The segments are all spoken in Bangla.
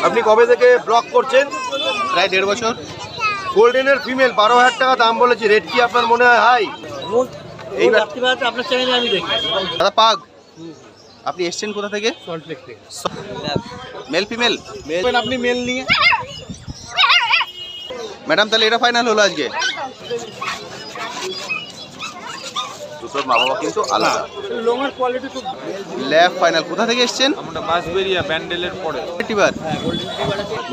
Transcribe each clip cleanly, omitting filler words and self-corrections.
আপনি কবে থেকে ব্লগ করছেন? প্রায় 1.5 বছর। গোল্ডেনের ফিমেল 12,000 টাকা দাম বলেছি, রেট কি আপনার মনে হয় হাই? এই রাত্রিবেলাতে আপনার চ্যানেলে আমি দেখি। দাদা পাগ, আপনি এসেছেন কোথা থেকে? সল্টলেক থেকে। Mail female? মেল। আপনি মেল নিয়ে ম্যাডাম তাহলে এটা ফাইনাল হলো আজকে? দুটোর মা বাবা কিন্তু আলাদা। লোমের কোয়ালিটি খুব ল্যাব ফাইনাল। কোথা থেকে এসেছেন? আমরা বাঁশবেরিয়া ব্যান্ডেলের পরে। টিবার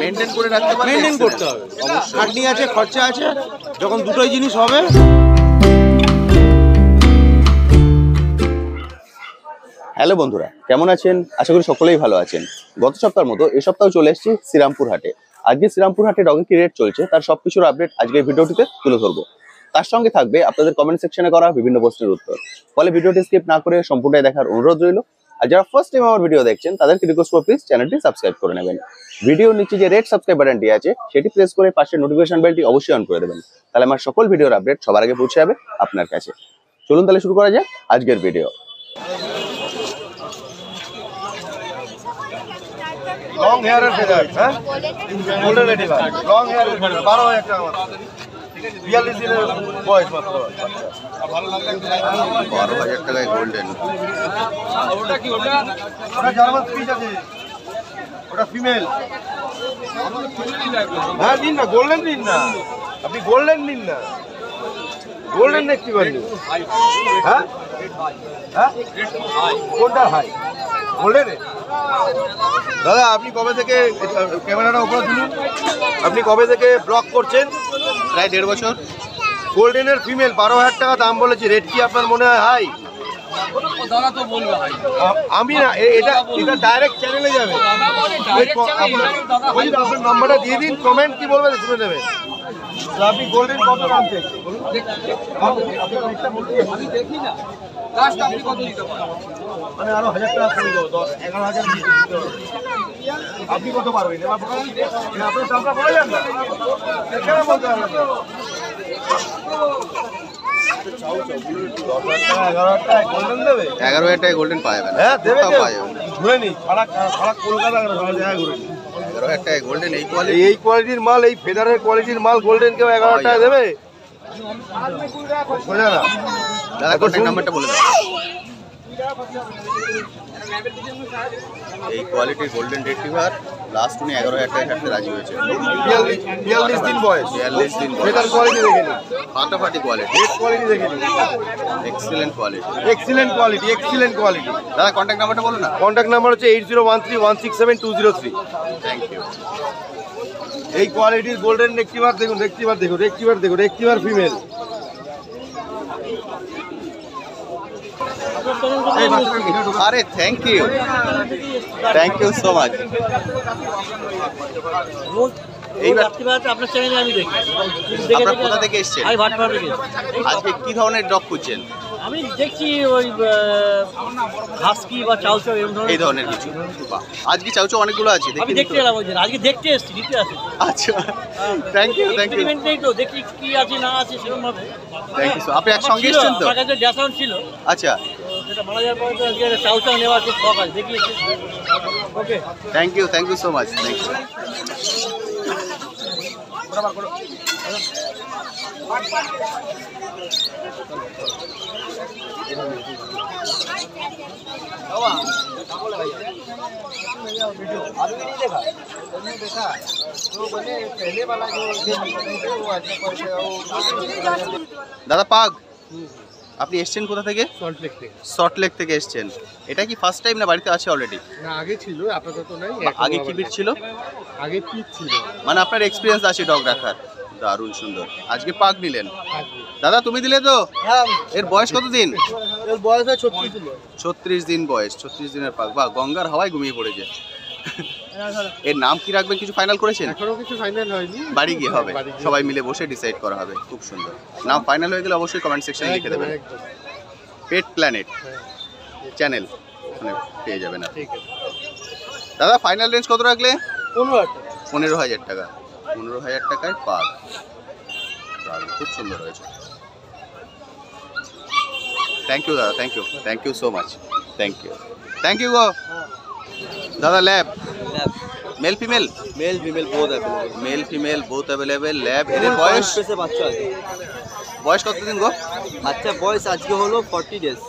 মেইনটেইন করে রাখতে পারবেন? মেইনটেইন করতে হবে, খাটনি আছে, খরচা আছে, যখন দুটোই জিনিস হবে। হ্যালো বন্ধুরা, কেমন আছেন? আশা করি সকলেই ভালো আছেন। গত সপ্তাহের মতো এই সপ্তাহে চলে এসেছি শ্রীরামপুর হাটে। আজকে শ্রীরামপুর হাটে ডগের কি রেট চলছে তার সবকিছুর আপডেট আজকে ভিডিওটিতে তুলে ধরবো। তার সঙ্গে থাকবে আপনাদের কমেন্ট সেকশনে করা বিভিন্ন প্রশ্নের উত্তর। ফলে ভিডিওটি স্কিপ না করে সম্পূর্ণটাই দেখার অনুরোধ রইল। আর যারা ফার্স্ট টাইম আমার ভিডিও দেখছেন তাদেরকে রিকোয়েস্ট করব প্লিজ চ্যানেলটি সাবস্ক্রাইব করে নেবেন। ভিডিওর নিচে যে রেড সাবস্ক্রাইব বাটনটি আছে সেটি প্রেস করে পাশে নোটিফিকেশন বেলটি অবশ্যই অন করে দেবেন। তাহলে আমার সকল ভিডিওর আপডেট সবার আগে পৌঁছে যাবে আপনার কাছে। চলুন তাহলে শুরু করা যাক আজকের ভিডিও। লং হেয়ারের ফেদার, হ্যাঁ গোল্ডেন রেটিভার, লং হেয়ারের ফেদার 12,000 টাকা মাত্র। 42 দিনের বয়স মাত্র। 12,000 টাকায় গোল্ডেন। ওটা জার্মান স্পিচ আছে, ওটা ফিমেল। হ্যাঁ নিন না, গোল্ডেন নিন না, আপনি গোল্ডেন নিন না, গোল্ডেন দেখতে পারেন। হ্যাঁ হ্যাঁ কোনটা হাই? গোল্ডেন। দাদা আপনি কবে থেকে, ক্যামেরাটা উপরে তুলুন, আপনি কবে থেকে ব্লগ করছেন? প্রায় 1.5 বছর। গোল্ডেনের ফিমেল 12,000 টাকা দাম বলেছি, রেট কি আপনার মনে হয় হাই? আমি না, এটা ডাইরেক্ট চ্যানেলে যাবে। আপনার নাম্বারটা দিয়ে দিন, কমেন্ট কি বলবেন শুনে নেবেন। আপনি গোল্ডেন কত দাম চাইছেন? মানে আরো 1,000 টাকা কমে দেবো, 10-11,000 আপনি কত পারবেন? আপনার দামটা বলে যান না, কেন বলতে হবে? 11,000 টাকা গোল্ডেন দেবে? 11,000 টাকায় গোল্ডেন পাওয়া যাবে না। হ্যাঁ দেবে, পাওয়া যাবে না। ঘুরে নি সারা কলকাতা ঘুরে নি। 11,000 টাকায় গোল্ডেন এই কোয়ালিটি? এই কোয়ালিটির মাল, এই ফেদারের কোয়ালিটির মাল গোল্ডেন কেউ 11,000 টাকা দেবে? বোঝা না। দাদা কন্ট্যাক্ট নাম্বারটা বলে দাও। এই কোয়ালিটির গোল্ডেন রিট্রিভার লাস্ট উনি 11,000 টাকা ছাড়তে রাজি হয়েছে। 42 দিন বয়স, 42 দিন বয়স। ফেদার কোয়ালিটি দেখে নিন, ফাটাফাটি কোয়ালিটি, রেড কোয়ালিটি দেখে নিন, excellent quality, excellent quality, excellent quality. দাদা কন্ট্যাক্ট নাম্বারটা বলো না। কন্ট্যাক্ট নাম্বার হচ্ছে 8013167203। Thank you. এই কোয়ালিটির গোল্ডেন রেক্টিভার দেখুন, রেক্টিভার দেখুন, রেক্টিভার দেখুন, রেক্টিভার ফিমেল। আরে thank you, thank you so much. এই রাত্রিবেলাতে আপনার চ্যানেলে আমি দেখি। আপনারা কোথা থেকে এসেছেন? আমি ভাটপাড়া থেকে। আজকে কি ধরনের ডগ খুঁজছেন? আমি দেখছি ওই হাস্কি বা চাউচাউ এই ধরনের কিছু? বাহ, আজকে চাউচাউ অনেকগুলো আছে, আমি দেখতে এলাম, ওই জন্য আজকে দেখতে এসেছি, দিতে আসি। আচ্ছা thank you, thank you, experiment নেই তো, দেখি কি আছে না আছে সেরকম ভাবে। Thank you. আপনি একসঙ্গে এসেছেন তো? আমার কাছে ড্যাসাউন্ড ছিল, আচ্ছা সেটা মারা যাওয়ার পরে তো আজকে চাউচাউ নেওয়ার খুব শখ আছে, দেখি। Okay thank you so much, thank you. দাদা পাগ, আপনি এসেছেন কোথা থেকে? সল্টলেক থেকে। সল্টলেক থেকে এসেছেন। এটা কি ফার্স্ট টাইম না বাড়িতে আছে অলরেডি? না, আগে ছিল, আপাতত নাই। আগে কি বিট ছিল? আগে পিচ ছিল। মানে আপনার এক্সপিরিয়েন্স আছে ডগ রাখার? দারুণ সুন্দর। আজকে পাগ নিলেন। দাদা তুমি দিলে তো? হ্যাঁ। এর বয়স কত দিন? এর বয়স হয় 36 দিন। 36 দিন বয়স, 36 দিনের পাগ। বাহ, গঙ্গার হাওয়ায় ঘুমিয়ে পড়েছে। এর নাম কি রাখবেন কিছু ফাইনাল করেছেন? এখনো কিছু ফাইনাল হয়নি, বাড়ি গিয়ে হবে, সবাই মিলে বসে ডিসাইড করা হবে। খুব সুন্দর। নাম ফাইনাল হয়ে গেলে অবশ্যই কমেন্ট সেকশনে লিখে দেবেন। পেট প্ল্যানেট চ্যানেল ওখানে পেয়ে যাবেন। ঠিক আছে দাদা ফাইনাল রেঞ্জ কত রাখলে? 15,000 টাকা। 15,000 টাকায় পাগ। খুব সুন্দর হয়েছে। থ্যাংক ইউ দাদা, thank you so much, thank you গো। দাদা lab male female male female both available. Male female both available lab. এদের বয়স পেসে বাচ্চা আছে। বয়স কতদিন গো? বাচ্চা বয়স আজকে হলো 40 ডেজ।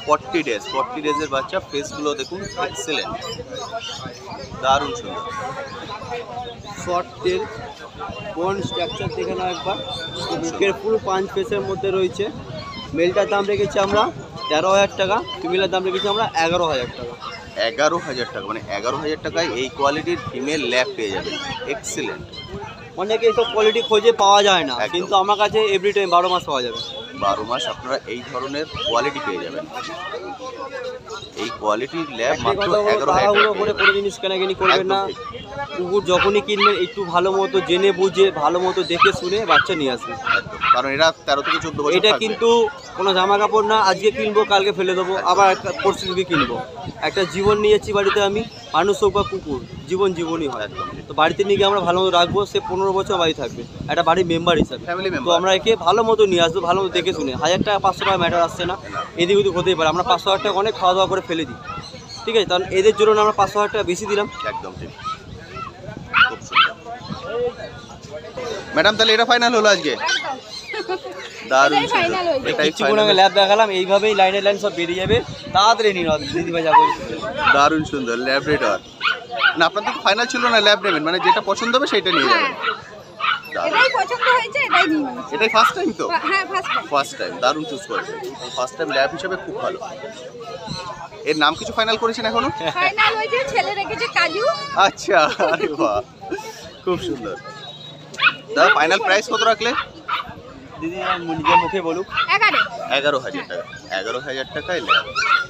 40 ডেজ। 40 ডেজের বাচ্চা। ফেসগুলো দেখুন এক্সেলেন্ট, দারুণ সুন্দর। শর্ট টেল, বোন স্ট্রাকচার দেখে নাও একবার। মুখের পুরো পাঁচ ফেসের মধ্যে রয়েছে। মেলটার দাম রেখেছি আমরা 13,000 টাকা, ফিমেলের দাম রেখেছি আমরা 11,000 টাকা। 11,000 টাকা, মানে 11,000 টাকায় এই কোয়ালিটির ফিমেল ল্যাব পেয়ে যাবেন। এক্সেলেন্ট। অনেকে এইসব কোয়ালিটি খোঁজে, পাওয়া যায় না, একদম। কিন্তু আমার কাছে এভরি টাইম 12 মাস পাওয়া যাবে। 12 মাস আপনারা এই ধরনের কোয়ালিটি পেয়ে যাবেন। এই কোয়ালিটির ল্যাব মাত্র 11,000 তাড়াহুড়ো টাকা। করে কোনো জিনিস কেনাকানি করবেন না। একদম ঠিক। কুকুর যখনই কিনবেন একটু ভালো মতো জেনে বুঝে, ভালো মতো দেখে শুনে বাচ্চা নিয়ে আসবেন। একদম। কারণ এরা 13 থেকে 14 বছর এটা থাকবে। কিন্তু কোনো জামা কাপড় না, আজকে কিনবো কালকে ফেলে দেবো, আবার একটা পরিস্থিতি কিনবো। একটা জীবন নিয়েছি বাড়িতে আমি, মানুষ হোক বা কুকুর, জীবনই হয়। একদম ঠিক। তো বাড়িতে নিয়ে গিয়ে আমরা ভালো মতো রাখবো, সে 15 বছর বাড়ি থাকবে একটা বাড়ির মেম্বার হিসাবে। Family member। তো আমরা একে ভালো মতো নিয়ে আসবো, ভালো মতো দেখে শুনে। 1000 টাকা 500 টাকা ম্যাটার আসছে না, এদিক ওদিক হতেই পারে। আমরা 500,000 টাকা অনেক খাওয়া দাওয়া করে ফেলে দিই, ঠিক আছে? কারণ এদের জন্য আমরা 500,000 টাকা বেশি দিলাম। একদম ঠিক। খুব সুন্দর। ম্যাডাম তাহলে এটা ফাইনাল হলো আজকে? দারুণ এটাই final সুন্দর। হয়েছে। এটাই কিছুক্ষণ আগে ফাইনাল। ল্যাব দেখালাম, এইভাবেই লাইনে লাইন সব বেরিয়ে যাবে। তাড়াতাড়ি নিয়ে নাও দিদিভাই, যা বলছি। দারুণ সুন্দর ল্যাবরেটর। না আপনাদের তো ফাইনাল ছিল না ল্যাব নেবেন, মানে যেটা পছন্দ হবে সেটা নিয়ে যাবেন। দারুণ। এটাই পছন্দ হয়েছে, এটাই নিয়ে নিয়েছি। এটাই ফার্স্ট টাইম তো? হ্যাঁ, ফার্স্ট টাইম। First time. দারুণ চুজ করেছেন। ফার্স্ট টাইম ল্যাব হিসেবে খুব ভালো। এর নাম কিছু ফাইনাল করেছেন এখনো? ফাইনাল হয়েছে, ছেলে রেখেছে কাজু। আচ্ছা, আরে বাহ, খুব সুন্দর। দাদা ফাইনাল প্রাইস কত রাখলে? দিদি নিজের মুখে বলুক। 11। 11,000 টাকা। 11,000 টাকায় ল্যাব।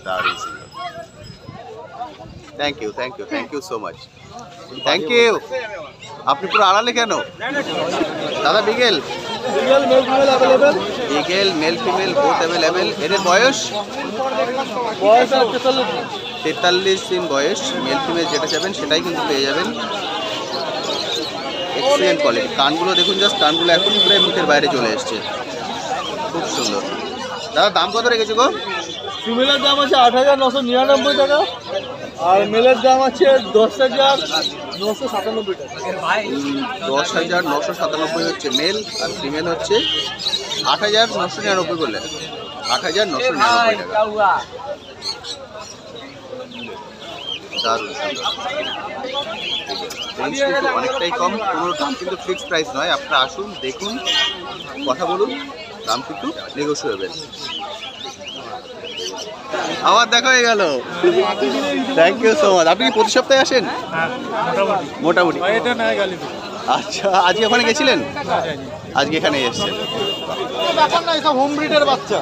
দারুণ সুন্দর। Thank you, thank you, thank you so much. Thank you. আপনি পুরো আড়ালে কেন? দাদা beagle beagle male female both available. এদের বয়স 43 দিন বয়স। মেল ফিমেল যেটা চাবেন সেটাই কিন্তু পেয়ে যাবেন। Excellent quality. কানগুলো দেখুন, জাস্ট কানগুলো এখন প্রায় মুখের বাইরে চলে এসছে। খুব সুন্দর। দাদা দাম কত রেখেছো গো? ফিমেলের দাম আছে 8,999 টাকা, আর মেলের দাম আছে 10,997 টাকা। 10,997 হচ্ছে মেল, আর ফিমেল হচ্ছে 8,999 বললেন। 8,999 টাকা। দারুণ সুন্দর। রেঞ্জ কিন্তু অনেকটাই কম, কোনো দাম কিন্তু ফিক্সড প্রাইস নয়। আপনারা আসুন, দেখুন, কথা বলুন, দাম কিন্তু নেগোশিয়েবল। আবার দেখা হয়ে গেল। Thank you so much. আপনি কি প্রতি সপ্তাহে আসেন? মোটামুটি। আচ্ছা, আজকে ওখানে গেছিলেন? আজকে এখানে এসেছেন। ব্যাপার না, সব হোম ব্রিডের বাচ্চা।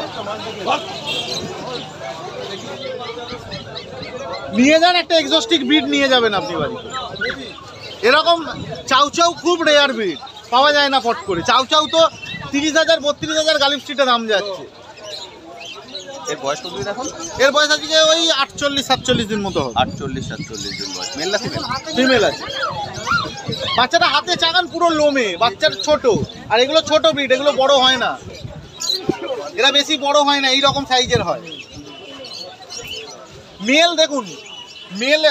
নিয়ে যান, একটা এক্সোস্টিক ব্রিড নিয়ে যাবেন আপনি বাড়িতে। এরকম চাউ চাউ খুব রেয়ার ব্রিড, পাওয়া যায় না ফট করে। চাউ চাউ তো 30,000 32,000 গালিব স্ট্রিটে দাম যাচ্ছে। এর বয়স কত দিন এখন? এর বয়স আজকে ওই 48-47 দিন মতো হবে। 48-47 দিন বয়স। মেল না ফিমেল? ফিমেল আছে। বাচ্চাটা হাতে চাগান পুরো লোমে, বাচ্চার ছোট। আর এগুলো ছোট ব্রিড, এগুলো বড় হয় না, এরা বেশি বড় হয় না, এইরকম সাইজের হয়। মেল দেখুন, মেল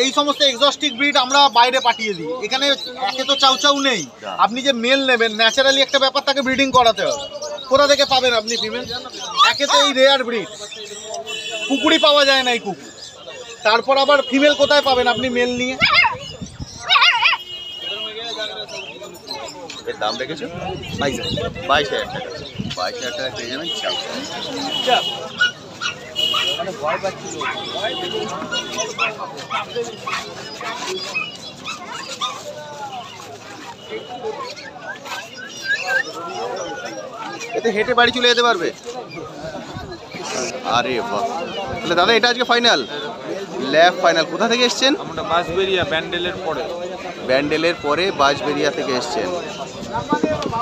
এই সমস্ত এক্সোস্টিক ব্রিড আমরা বাইরে পাঠিয়ে দিই। এখানে একে তো চাউ চাউ নেই। আপনি যে মেল নেবেন, ন্যাচারালি একটা ব্যাপার, তাকে ব্রিডিং করাতে হবে। কোথা থেকে পাবেন আপনি ফিমেল? একে তো এই রেয়ার ব্রিড, কুকুরই পাওয়া যায় না এই কুকুর। তারপর আবার ফিমেল কোথায় পাবেন আপনি মেল নিয়ে? এর দাম রেখেছো 22,000 টাকা। 22,000 টাকা পেয়ে যাবেন চাউ চাউ। এতে হেঁটে বাড়ি চলে যেতে পারবে। আরে বাহ, তাহলে দাদা এটা আজকে ফাইনাল ল্যাব ফাইনাল। কোথা থেকে এসছেন? আমরা বাঁশবেরিয়া ব্যান্ডেলের পরে। ব্যান্ডেলের পরে বাঁশবেরিয়া থেকে এসছেন।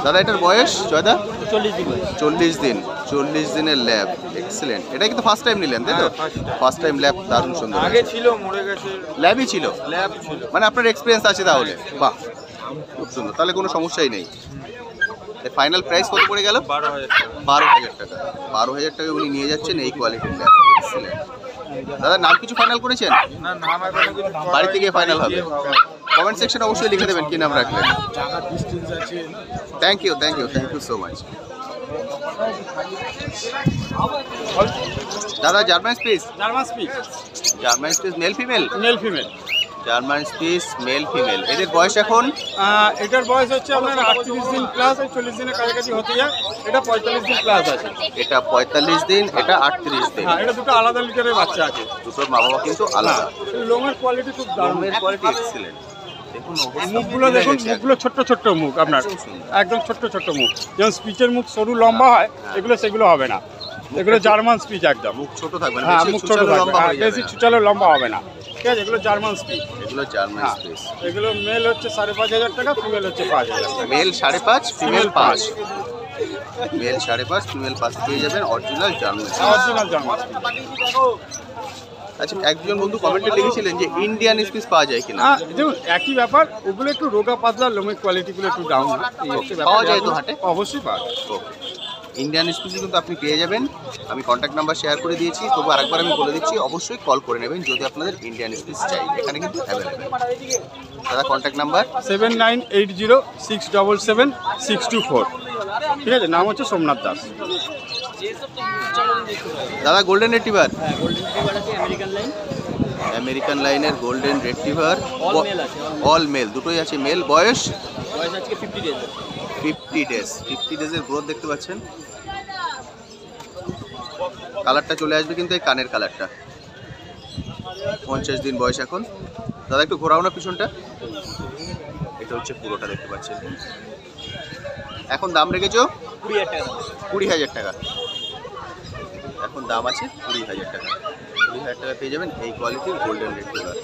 দাদা এটার বয়স জয়দা? 40 দিন বয়স। 40 দিন। 40 দিনের ল্যাব। এক্সেলেন্ট। এটা কিন্তু ফার্স্ট টাইম নিলেন তাই তো? হ্যাঁ, first time। First time lab. দারুণ সুন্দর। আগে ছিল, মরে গেছে। ল্যাবই ছিল? ল্যাব ছিল। মানে আপনার এক্সপিরিয়েন্স আছে তাহলে? বাহ, খুব সুন্দর। তাহলে কোনো সমস্যাই নেই। ফাইনাল প্রাইস কত পড়ে গেল? 12,000 টাকা। 12,000 টাকা। 12,000 টাকা উনি নিয়ে যাচ্ছেন এই কোয়ালিটির ল্যাব। এক্সেলেন্ট। দাদা নাম কিছু ফাইনাল করেছেন? না, নাম এখনো কিছু করা বাড়ি থেকে হয়নি, ফাইনাল হবে। গিয়ে ভাবা। কমেন্ট সেকশনে অবশ্যই লিখে দেবেন কি নাম রাখবেন। Thank you so much. দাদা German spitz male female? German spitz male female. এদের বয়স এখন? এটার বয়স হচ্ছে আপনার 38 দিন প্লাস, 40 দিনের কাছাকাছি হতে যায়। এটা 45 দিন প্লাস আছে। এটা 45 দিন, এটা 38 দিন। হ্যাঁ, এটা দুটো আলাদা লিটারের বাচ্চা আছে। দুটোর মা বাবা কিন্তু আলাদা। লোমের কোয়ালিটি খুব দারুণ। লোমের কোয়ালিটি এক্সিলেন্ট। দেখুন মুখগুলো দেখুন, মুখগুলো ছোট্ট ছোট্ট মুখ আপনার, একদম ছোট্ট ছোট্ট মুখ। যেমন স্পিচের মুখ সরু লম্বা হয়, এগুলো সেগুলো হবে না। এগুলো জার্মান স্পিচ একদম। মুখ ছোট থাকবে না, হ্যাঁ, বেশি মুখ ছোট চুচালো থাকবে, লম্বা হয়ে যাবে বেশি না। চুচালো লম্বা হবে না। ঠিক আছে, এগুলো জার্মান স্পিচ। এগুলো জার্মান স্পিচ। এগুলো মেল হচ্ছে 5,500 টাকা, ফিমেল হচ্ছে 5,000 টাকা। Mail 5.5, female 5। মেল 5.5, ফিমেল 5 পেয়ে যাবেন original German. Original German speech. আচ্ছা, একজন বন্ধু কমেন্টে লিখেছিলেন যে ইন্ডিয়ান স্পিচ পাওয়া যায় কিনা। দেখুন একই ব্যাপার, ওগুলো একটু রোগা পাতলা, লোমের কোয়ালিটিগুলো একটু ডাউন। পাওয়া যায় তো হাটে? অবশ্যই পাওয়া যায়। ইন্ডিয়ান স্পিচ কিন্তু আপনি পেয়ে যাবেন। আমি কন্ট্যাক্ট নাম্বার শেয়ার করে দিয়েছি, তবু আরেকবার আমি বলে দিচ্ছি, অবশ্যই কল করে নেবেন যদি আপনাদের ইন্ডিয়ান স্পিচ চাই। এখানে কিন্তু অ্যাভেলেবেল। দাদা কন্ট্যাক্ট নাম্বার? 7980677624। ঠিক আছে, নাম হচ্ছে সোমনাথ দাস। দাদা গোল্ডেন রেট্রিভার? হ্যাঁ, গোল্ডেন রিট্রিভার আছে, আমেরিকান লাইন। আমেরিকান লাইনের গোল্ডেন রেট্রিভার, অল মেল আছে। অল মেল, দুটোই আছে মেল। বয়স? বয়স আজকে 50 ডেজ। 50 ডেজ। 50 ডেজের গ্রোথ দেখতে পাচ্ছেন। কালারটা চলে আসবে কিন্তু এই কানের কালারটা। 50 দিন বয়স এখন। দাদা একটু ঘোরাও না পিছনটা। এটা হচ্ছে পুরোটা দেখতে পাচ্ছেন। এখন দাম রেখেছো 20,000 টাকা। এখন দাম আছে 20,000 টাকা। 20,000 টাকা পেয়ে যাবেন এই কোয়ালিটির গোল্ডেন রেট্রিভার।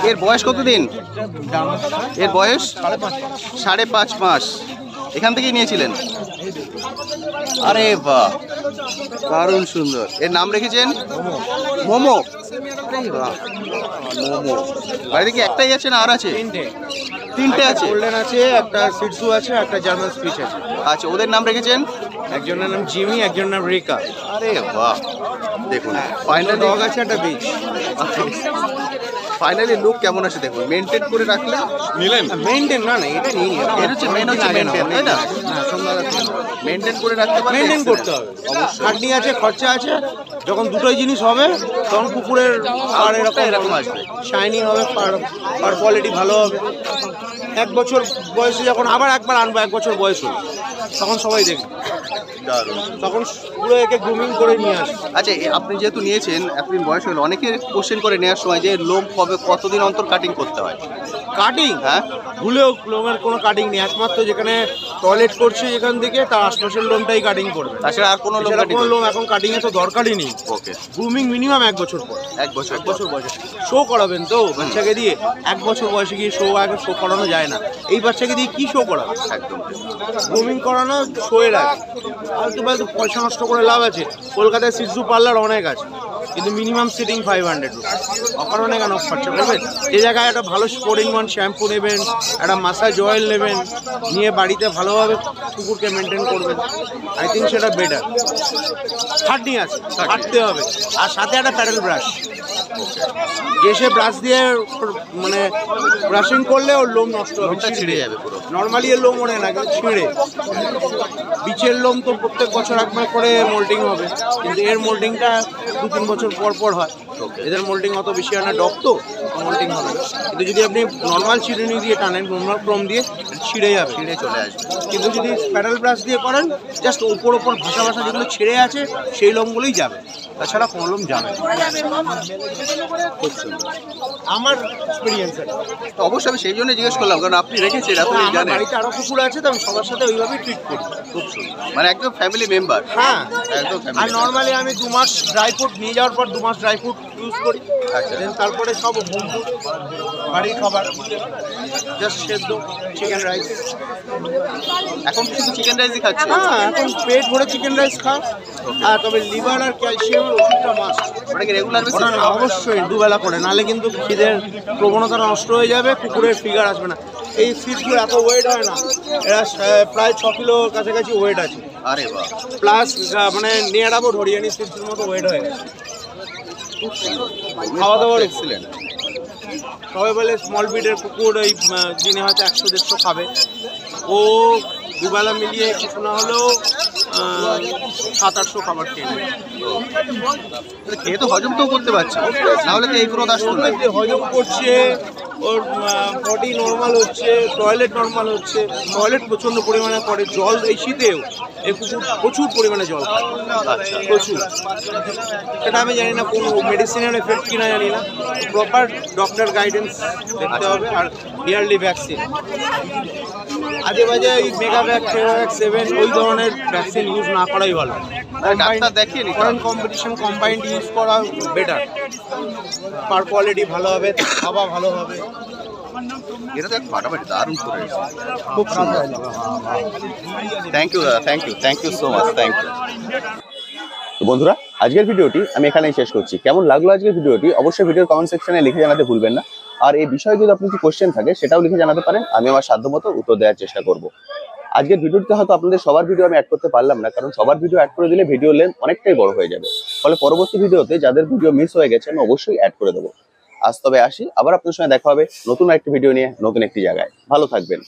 এর বয়স কতদিন? এর বয়স 5.5 মাস। এখান থেকেই নিয়েছিলেন? আরে বাহ, দারুণ সুন্দর। এর নাম রেখেছেন মোমো। আরে বাহ, মোমো। বাড়িতে কি একটাই আছে না আর আছে? তিনটে আছে। গোল্ডেন আছে, একটা সিটসু আছে, একটা জার্মান স্পিচ আছে। আচ্ছা, ওদের নাম রেখেছেন? একজনের নাম জিমি, একজনের নাম রেকা। আরে বাহ, দেখুন ফাইনাল ডগ আছে, একটা বিচ। ফাইনালি লুক কেমন আছে দেখুন। মেনটেন করে রাখলে নিলেন? মেইনটেইন না, এটা নিয়ে নিয়ে এর হচ্ছে মেন হচ্ছে মেনটেন, তাই না? মেনটেন করে রাখতে পারলে মেইনটেইন করতে হবে। খাটনি আছে, খরচা আছে। যখন দুটোই জিনিস হবে তখন কুকুরের আর এরকম আসবে। শাইনিং হবে, আর কোয়ালিটি ভালো হবে। 1 বছর বয়সে যখন আবার একবার আনবো, 1 বছর বয়স হলো, তখন সবাই দেখবে, দারুণ। তখন পুরো একে গ্রুমিং করে নিয়ে আসবে। আচ্ছা, আপনি যেহেতু নিয়েছেন, এতদিন বয়স হলো, অনেকে কোশ্চেন করে নেওয়ার সময় যে লোম কবে কতদিন অন্তর কাটিং করতে হয়? কাটিং? হ্যাঁ, ভুলেও লোমের কোনো কাটিং নেই। একমাত্র যেখানে টয়লেট করছে যেখান থেকে, তার আশপাশের লোমটাই কাটিং করবে। তাছাড়া আর কোনো লোম এছাড়া কাটিং? কোনো লোম এখন কাটিং এ তো দরকারই নেই। ওকে, গ্রুমিং মিনিমাম 1 বছর পর। 1 বছর। 1 বছর বয়সে শো করাবেন তো বাচ্চাকে দিয়ে। 1 বছর বয়সে গিয়ে আগে শো করানো যায় না। এই বাচ্চাকে দিয়ে কি শো করাবে? একদম। গ্রুমিং করানো শো এর আগে। আলতু ফালতু পয়সা নষ্ট করে লাভ আছে? কলকাতায় সিটজু পার্লার অনেক আছে, কিন্তু মিনিমাম সিটিং 500 রুপিস। অকারণে কেন খরচা করবেন? যে জায়গায় একটা ভালো স্পোর্টিং ওয়ান শ্যাম্পু নেবেন, একটা মাসাজ অয়েল নেবেন, নিয়ে বাড়িতে ভালোভাবে কুকুরকে মেনটেন করবেন, আই থিঙ্ক সেটা বেটার। খাটনি আছে, খাটতে হবে। আর সাথে একটা প্যাডেল ব্রাশ। যে সে ব্রাশ দিয়ে মানে ব্রাশিং করলে ওর লোম নষ্ট হবে, লোমটা ছিঁড়ে যাবে পুরো। নর্মালি এর লোম ওড়ে না, কিন্তু ছিঁড়ে। বিচের লোম তো প্রত্যেক বছর একবার করে মোল্ডিং হবে, কিন্তু এর মোল্ডিংটা 2-3 বছর পর পর হয়। এদের মোল্ডিং অত বেশি হয় না, ডগ তো মোল্ডিং হবে না। কিন্তু যদি আপনি নর্মাল চিরুনি দিয়ে টানেন, নর্মাল ক্রম দিয়ে, ছিঁড়ে যাবে, ছিঁড়ে চলে আসবে। কিন্তু যদি প্যাডেল ব্রাশ দিয়ে করেন, জাস্ট ওপর ভাষা যেগুলো ছিঁড়ে আছে সেই লোমগুলোই যাবে, তাছাড়া কোনো লোম যাবে না। খুব সুন্দর আমার এক্সপিরিয়েন্স। তো অবশ্যই আমি সেই জন্য জিজ্ঞেস করলাম, কারণ আপনি রেখেছেন, আপনি আমার জানেন। বাড়িতে আরো কুকুর আছে, তো আমি সবার সাথে ওইভাবেই ট্রিট করি। খুব সুন্দর, মানে একদম ফ্যামিলি মেম্বার। হ্যাঁ, একদম আর ফ্যামিলি। নর্মালি আমি 2 মাস ড্রাই ফ্রুট নিয়ে যাওয়ার পর 2 মাস ড্রাই ফ্রুট ইউজ করি। আচ্ছা। দেন তারপরে সব হোম ফুড, বাড়ির খাবার, জাস্ট সেদ্ধ চিকেন রাইস। এখন কি শুধু চিকেন রাইসই খাচ্ছে? হ্যাঁ, এখন পেট ভরে চিকেন রাইস খাও। আর তবে লিভার আর ক্যালসিয়ামের ওষুধটা মাস্ট। ওটা কি রেগুলার বেসিস? অবশ্যই 2 বেলা করে, নাহলে কিন্তু খিদের প্রবণতা নষ্ট হয়ে যাবে, কুকুরের ফিগার আসবে না। এই সিটগুলো এত ওয়েট হয় না, এরা প্রায় 6 কিলোর কাছাকাছি ওয়েট আছে। আরে বাহ, প্লাস মানে নিয়ার অ্যাবাউট হরিয়ানি সিটসের মতো ওয়েট হয়ে গেছে। খাওয়া দাওয়ার এক্সিলেন্ট। সবাই বলে স্মল ব্রিডের কুকুর ওই দিনে হয়তো 100-150 খাবে, ও দুবেলা মিলিয়ে কিছু না হলেও 700-800 খাবার খেয়ে নেবে। খেয়ে তো হজম তো করতে পারছে, নাহলে তো এই গ্রোথ আসতো না। যে হজম করছে, ওর বডি নর্মাল হচ্ছে, টয়লেট নর্মাল হচ্ছে, টয়লেট প্রচণ্ড পরিমাণে করে, জল এই শীতেও এই কুকুর প্রচুর পরিমাণে জল খায়, প্রচুর। এটা আমি জানি না কোন মেডিসিনের এফেক্ট কিনা জানি না, প্রপার ডক্টর গাইডেন্স দেখতে হবে। আর ইয়ারলি ভ্যাকসিন, আজে বাজে ওই মেগাভ্যাক, ফেরাভ্যাক 7 ওই ধরনের ভ্যাকসিন ইউজ না করাই ভালো। ডাক্তার দেখিয়ে নিতে হবে। ফরেন কম্পিটিশন কম্বাইন্ড ইউজ করা বেটার, পার কোয়ালিটি ভালো হবে, খাওয়া ভালো হবে। এটা তো এক ফাটাফাটি দারুণ করে। খুব সুন্দর। থ্যাংক ইউ দাদা, thank you so much, thank you. তো বন্ধুরা, আজকের ভিডিওটি আমি এখানেই শেষ করছি। কেমন লাগলো আজকের ভিডিওটি অবশ্যই ভিডিওর কমেন্ট সেকশনে লিখে জানাতে ভুলবেন না। আর এই বিষয়ে যদি আপনার কিছু কোশ্চেন থাকে সেটাও লিখে জানাতে পারেন, আমি আমার সাধ্যমতো উত্তর দেওয়ার চেষ্টা করব। আজকের ভিডিওটিতে হয়তো আপনাদের সবার ভিডিও আমি অ্যাড করতে পারলাম না, কারণ সবার ভিডিও অ্যাড করে দিলে ভিডিও লেন্থ অনেকটাই বড় হয়ে যাবে। ফলে পরবর্তী ভিডিওতে যাদের ভিডিও মিস হয়ে গেছে আমি অবশ্যই অ্যাড করে দেবো। আজ তবে আসি, আবার আপনার সঙ্গে দেখা হবে নতুন একটি ভিডিও নিয়ে, নতুন একটি জায়গায়। ভালো থাকবেন।